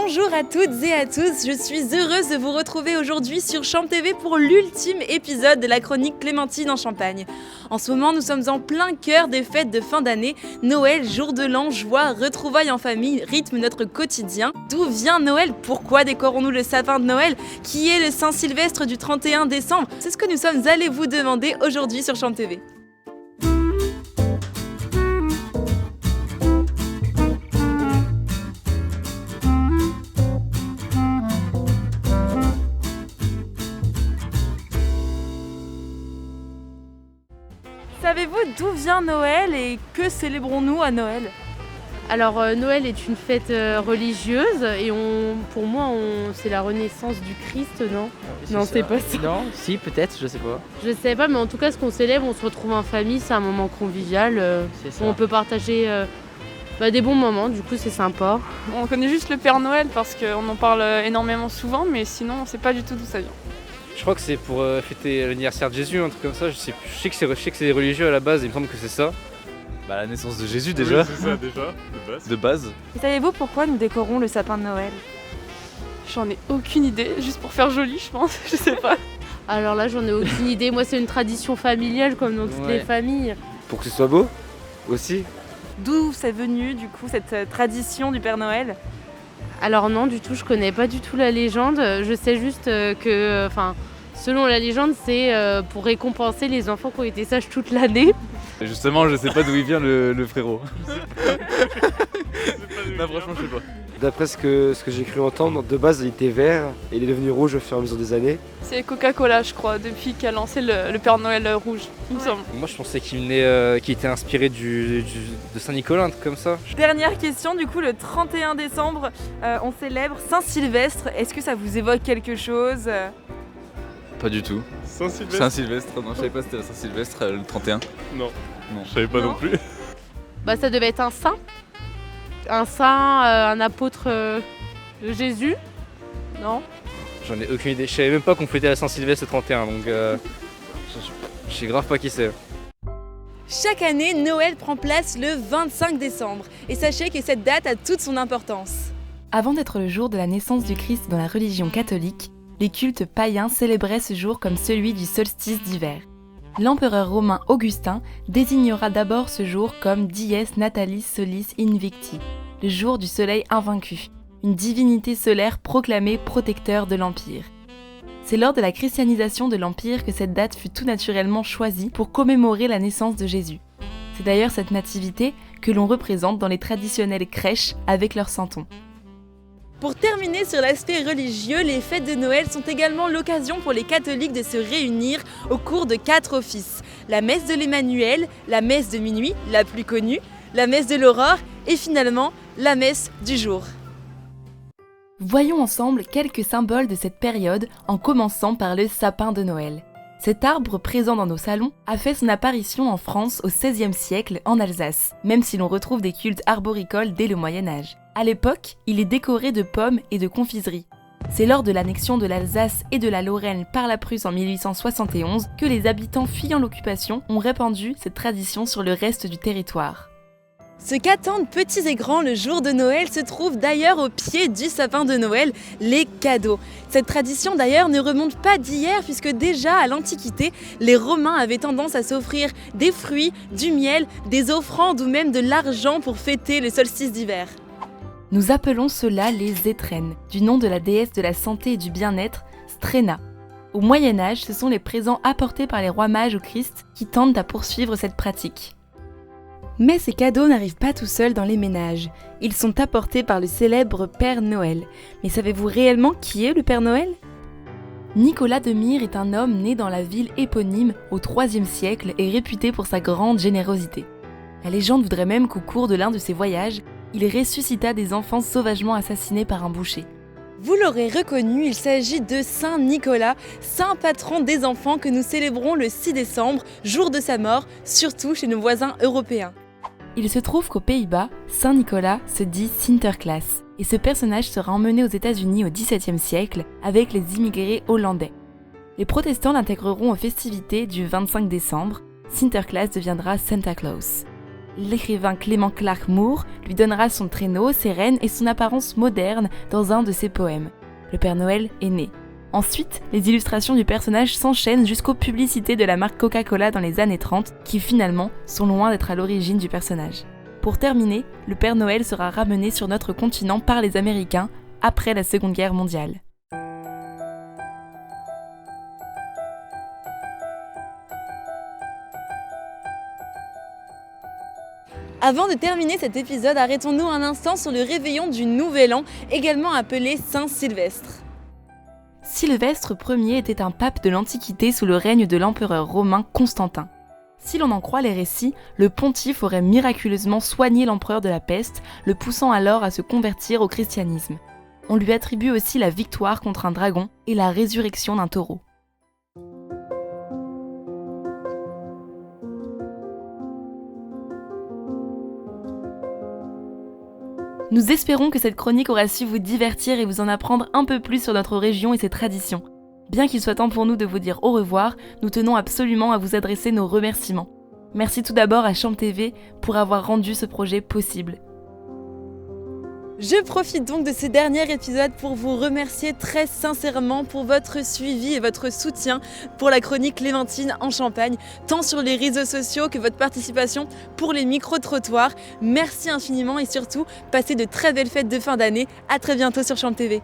Bonjour à toutes et à tous, je suis heureuse de vous retrouver aujourd'hui sur Champ TV pour l'ultime épisode de la chronique Clémentine en Champagne. En ce moment, nous sommes en plein cœur des fêtes de fin d'année. Noël, jour de l'an, joie, retrouvailles en famille rythment notre quotidien. D'où vient Noël? Pourquoi décorons-nous le sapin de Noël? Qui est le Saint-Sylvestre du 31 décembre? C'est ce que nous sommes allés vous demander aujourd'hui sur Champ TV. Savez-vous d'où vient Noël et que célébrons-nous à Noël? Alors Noël est une fête religieuse et pour moi c'est la renaissance du Christ, non? Non, c'est pas ça. Non, si peut-être, je sais pas. Je sais pas, mais en tout cas ce qu'on célèbre, on se retrouve en famille, c'est un moment convivial C'est ça. où on peut partager des bons moments, du coup c'est sympa. On connaît juste le Père Noël parce qu'on en parle énormément souvent, mais sinon on sait pas du tout d'où ça vient. Je crois que c'est pour fêter l'anniversaire de Jésus, un truc comme ça. Je sais que c'est religieux à la base, il me semble que c'est ça. Bah la naissance de Jésus déjà. Oui, c'est ça déjà, de base. Et savez-vous pourquoi nous décorons le sapin de Noël? J'en ai aucune idée, juste pour faire joli je pense, je sais pas. Alors là j'en ai aucune idée, moi c'est une tradition familiale comme dans toutes les familles. Pour que ce soit beau aussi. D'où c'est venu du coup cette tradition du Père Noël? Alors non, du tout, je connais pas du tout la légende. Je sais juste que, selon la légende, c'est pour récompenser les enfants qui ont été sages toute l'année. Et justement, je sais pas d'où il vient le frérot. Non, franchement, je sais pas. D'après ce que j'ai cru entendre, de base il était vert et il est devenu rouge au fur et à mesure des années. C'est Coca-Cola je crois, depuis qu'a lancé le Père Noël rouge, il me semble. Moi je pensais qu'il était inspiré de Saint-Nicolas, un truc comme ça. Dernière question, du coup le 31 décembre, on célèbre Saint-Sylvestre. Est-ce que ça vous évoque quelque chose? Pas du tout. Saint-Sylvestre. Saint-Sylvestre, non, je savais pas c'était Saint-Sylvestre le 31. Non, Non. je savais pas non plus. Ça devait être un saint. Un saint, un apôtre de Jésus. Non? J'en ai aucune idée. Je savais même pas qu'on fêtait la Saint-Sylvestre le 31, donc je sais grave pas qui c'est. Chaque année, Noël prend place le 25 décembre. Et sachez que cette date a toute son importance. Avant d'être le jour de la naissance du Christ dans la religion catholique, les cultes païens célébraient ce jour comme celui du solstice d'hiver. L'empereur romain Augustin désignera d'abord ce jour comme Dies Natalis Solis Invicti, le jour du soleil invaincu, une divinité solaire proclamée protecteur de l'Empire. C'est lors de la christianisation de l'Empire que cette date fut tout naturellement choisie pour commémorer la naissance de Jésus. C'est d'ailleurs cette nativité que l'on représente dans les traditionnelles crèches avec leurs santons. Pour terminer sur l'aspect religieux, les fêtes de Noël sont également l'occasion pour les catholiques de se réunir au cours de 4 offices. La messe de l'Emmanuel, la messe de minuit, la plus connue, la messe de l'aurore et finalement la messe du jour. Voyons ensemble quelques symboles de cette période en commençant par le sapin de Noël. Cet arbre présent dans nos salons a fait son apparition en France au XVIe siècle en Alsace, même si l'on retrouve des cultes arboricoles dès le Moyen-Âge. À l'époque, il est décoré de pommes et de confiseries. C'est lors de l'annexion de l'Alsace et de la Lorraine par la Prusse en 1871 que les habitants fuyant l'occupation ont répandu cette tradition sur le reste du territoire. Ce qu'attendent petits et grands le jour de Noël se trouve d'ailleurs au pied du sapin de Noël, les cadeaux. Cette tradition d'ailleurs ne remonte pas d'hier puisque déjà à l'Antiquité, les Romains avaient tendance à s'offrir des fruits, du miel, des offrandes ou même de l'argent pour fêter le solstice d'hiver. Nous appelons cela les étrennes, du nom de la déesse de la santé et du bien-être, Strena. Au Moyen-Âge, ce sont les présents apportés par les rois mages au Christ qui tentent à poursuivre cette pratique. Mais ces cadeaux n'arrivent pas tout seuls dans les ménages. Ils sont apportés par le célèbre Père Noël. Mais savez-vous réellement qui est le Père Noël? Nicolas de Myre est un homme né dans la ville éponyme au IIIe siècle et réputé pour sa grande générosité. La légende voudrait même qu'au cours de l'un de ses voyages, il ressuscita des enfants sauvagement assassinés par un boucher. Vous l'aurez reconnu, il s'agit de Saint Nicolas, saint patron des enfants que nous célébrons le 6 décembre, jour de sa mort, surtout chez nos voisins européens. Il se trouve qu'aux Pays-Bas, Saint Nicolas se dit Sinterklaas, et ce personnage sera emmené aux États-Unis au XVIIe siècle avec les immigrés hollandais. Les protestants l'intégreront aux festivités du 25 décembre, Sinterklaas deviendra Santa Claus. L'écrivain Clement Clarke Moore lui donnera son traîneau, ses rênes et son apparence moderne dans un de ses poèmes. Le Père Noël est né. Ensuite, les illustrations du personnage s'enchaînent jusqu'aux publicités de la marque Coca-Cola dans les années 30, qui finalement sont loin d'être à l'origine du personnage. Pour terminer, le Père Noël sera ramené sur notre continent par les Américains après la Seconde Guerre mondiale. Avant de terminer cet épisode, arrêtons-nous un instant sur le réveillon du Nouvel An, également appelé Saint-Sylvestre. Sylvestre Ier était un pape de l'Antiquité sous le règne de l'empereur romain Constantin. Si l'on en croit les récits, le pontife aurait miraculeusement soigné l'empereur de la peste, le poussant alors à se convertir au christianisme. On lui attribue aussi la victoire contre un dragon et la résurrection d'un taureau. Nous espérons que cette chronique aura su vous divertir et vous en apprendre un peu plus sur notre région et ses traditions. Bien qu'il soit temps pour nous de vous dire au revoir, nous tenons absolument à vous adresser nos remerciements. Merci tout d'abord à Champ TV pour avoir rendu ce projet possible. Je profite donc de ce dernier épisode pour vous remercier très sincèrement pour votre suivi et votre soutien pour la chronique Clémentine en Champagne, tant sur les réseaux sociaux que votre participation pour les micro-trottoirs. Merci infiniment et surtout, passez de très belles fêtes de fin d'année. À très bientôt sur Champ TV.